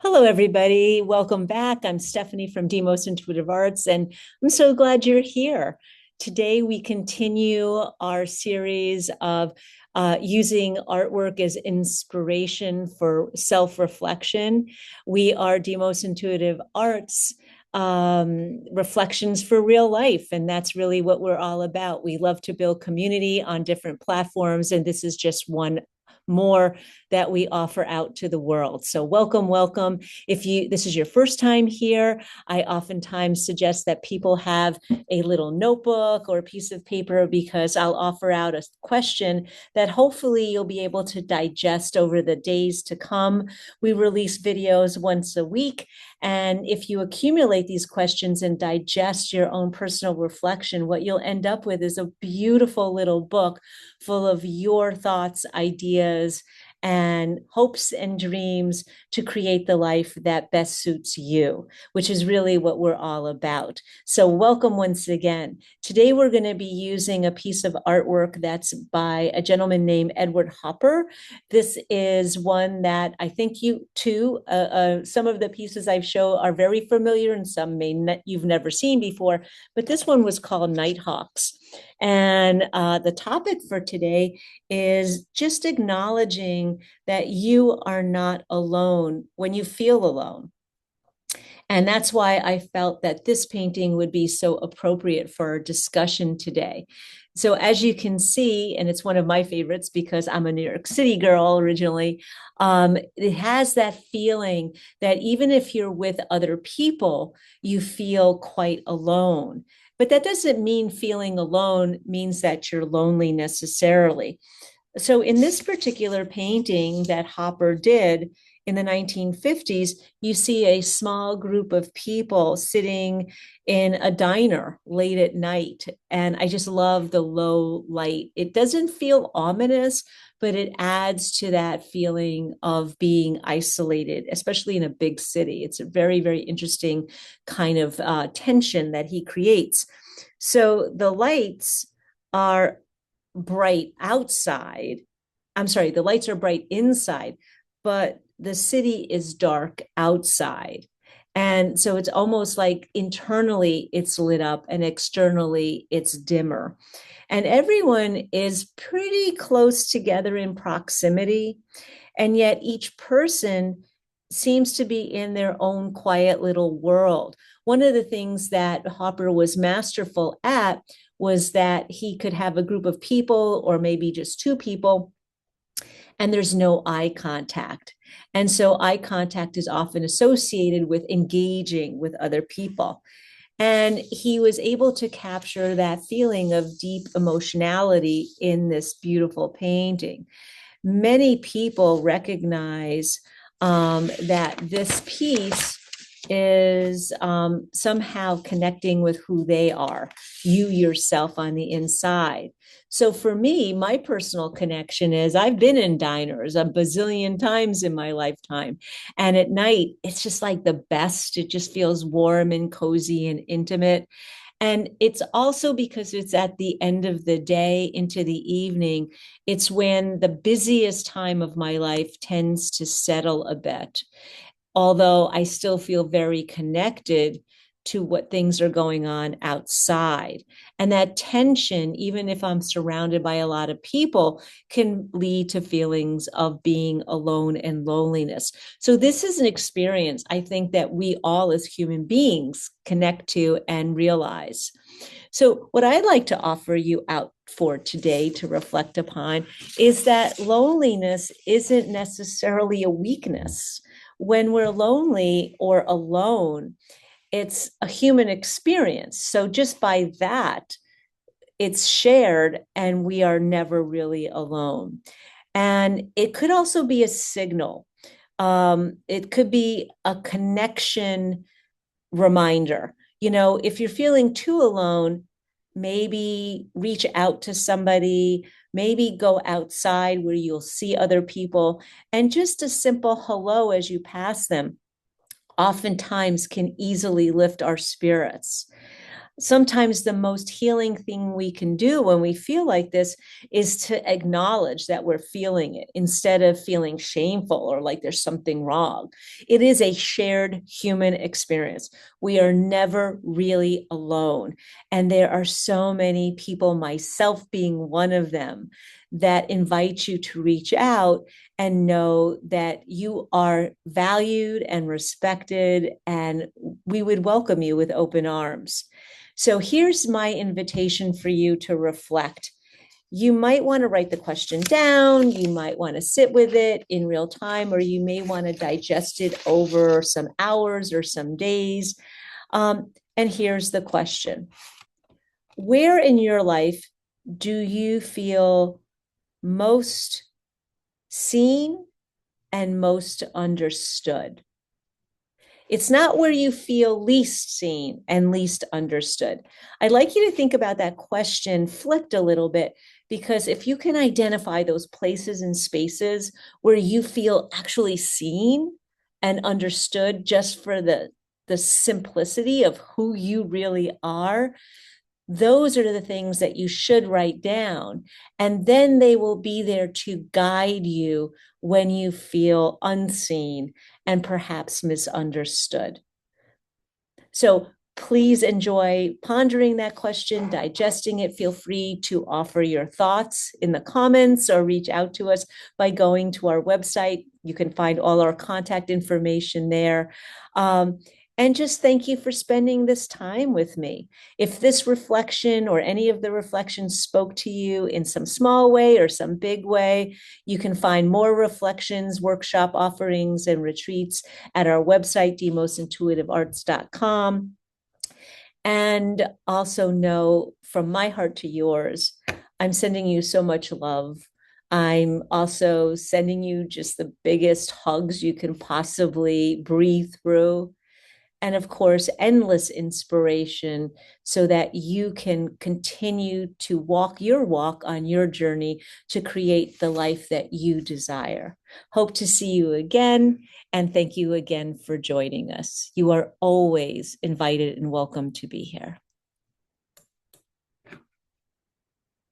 Hello, everybody. Welcome back. I'm Stephanie from Dimos Intuitive Arts, and I'm so glad you're here. Today, we continue our series of using artwork as inspiration for self-reflection. We are Dimos Intuitive Arts reflections for real life. And that's really what we're all about. We love to build community on different platforms, and this is just one more that we offer out to the world. So welcome, welcome. If this is your first time here, I oftentimes suggest that people have a little notebook or a piece of paper because I'll offer out a question that hopefully you'll be able to digest over the days to come. We release videos once a week. And if you accumulate these questions and digest your own personal reflection, what you'll end up with is a beautiful little book full of your thoughts, ideas, and hopes and dreams to create the life that best suits you, which is really what we're all about. So welcome once again. Today we're going to be using a piece of artwork that's by a gentleman named Edward Hopper. This is one that I think you too, some of the pieces I've shown are very familiar and some you've never seen before, but this one was called Nighthawks. And the topic for today is just acknowledging that you are not alone when you feel alone. And that's why I felt that this painting would be so appropriate for our discussion today. So as you can see, and it's one of my favorites because I'm a New York City girl originally, it has that feeling that even if you're with other people, you feel quite alone. But that doesn't mean feeling alone means that you're lonely necessarily. So in this particular painting that Hopper did in the 1950s, you see a small group of people sitting in a diner late at night. And I just love the low light. It doesn't feel ominous, but it adds to that feeling of being isolated, especially in a big city. It's a very, very interesting kind of tension that he creates. So the lights are bright outside. I'm sorry, the lights are bright inside, but the city is dark outside. And so it's almost like internally it's lit up and externally it's dimmer. And everyone is pretty close together in proximity. And yet each person seems to be in their own quiet little world. One of the things that Hopper was masterful at was that he could have a group of people or maybe just two people and there's no eye contact. And so eye contact is often associated with engaging with other people. And he was able to capture that feeling of deep emotionality in this beautiful painting. Many people recognize that this piece is somehow connecting with who they are, you yourself on the inside. So for me, my personal connection is I've been in diners a bazillion times in my lifetime. And at night, it's just like the best. It just feels warm and cozy and intimate. And it's also because it's at the end of the day into the evening. It's when the busiest time of my life tends to settle a bit, although I still feel very connected to what things are going on outside. And that tension, even if I'm surrounded by a lot of people, can lead to feelings of being alone and loneliness. So this is an experience I think that we all as human beings connect to and realize. So what I'd like to offer you out for today to reflect upon is that loneliness isn't necessarily a weakness. When we're lonely or alone, it's a human experience. So just by that, it's shared and we are never really alone. And it could also be a signal. It could be a connection reminder. You know, if you're feeling too alone, maybe reach out to somebody, maybe go outside where you'll see other people, and just a simple hello as you pass them oftentimes can easily lift our spirits. Sometimes the most healing thing we can do when we feel like this is to acknowledge that we're feeling it instead of feeling shameful or like there's something wrong. It is a shared human experience. We are never really alone. And there are so many people, myself being one of them, that invite you to reach out and know that you are valued and respected, and we would welcome you with open arms. So here's my invitation for you to reflect. You might want to write the question down, you might want to sit with it in real time, or you may want to digest it over some hours or some days. And here's the question: where in your life do you feel most seen and most understood? It's not where you feel least seen and least understood. I'd like you to think about that question flipped a little bit, because if you can identify those places and spaces where you feel actually seen and understood just for the simplicity of who you really are, those are the things that you should write down. And then they will be there to guide you when you feel unseen and perhaps misunderstood. So please enjoy pondering that question, digesting it. Feel free to offer your thoughts in the comments or reach out to us by going to our website. You can find all our contact information there. And just thank you for spending this time with me. If this reflection or any of the reflections spoke to you in some small way or some big way, you can find more reflections, workshop offerings, and retreats at our website, demosintuitivearts.com. And also know from my heart to yours, I'm sending you so much love. I'm also sending you just the biggest hugs you can possibly breathe through. And of course, endless inspiration so that you can continue to walk your walk on your journey to create the life that you desire. Hope to see you again. And thank you again for joining us. You are always invited and welcome to be here.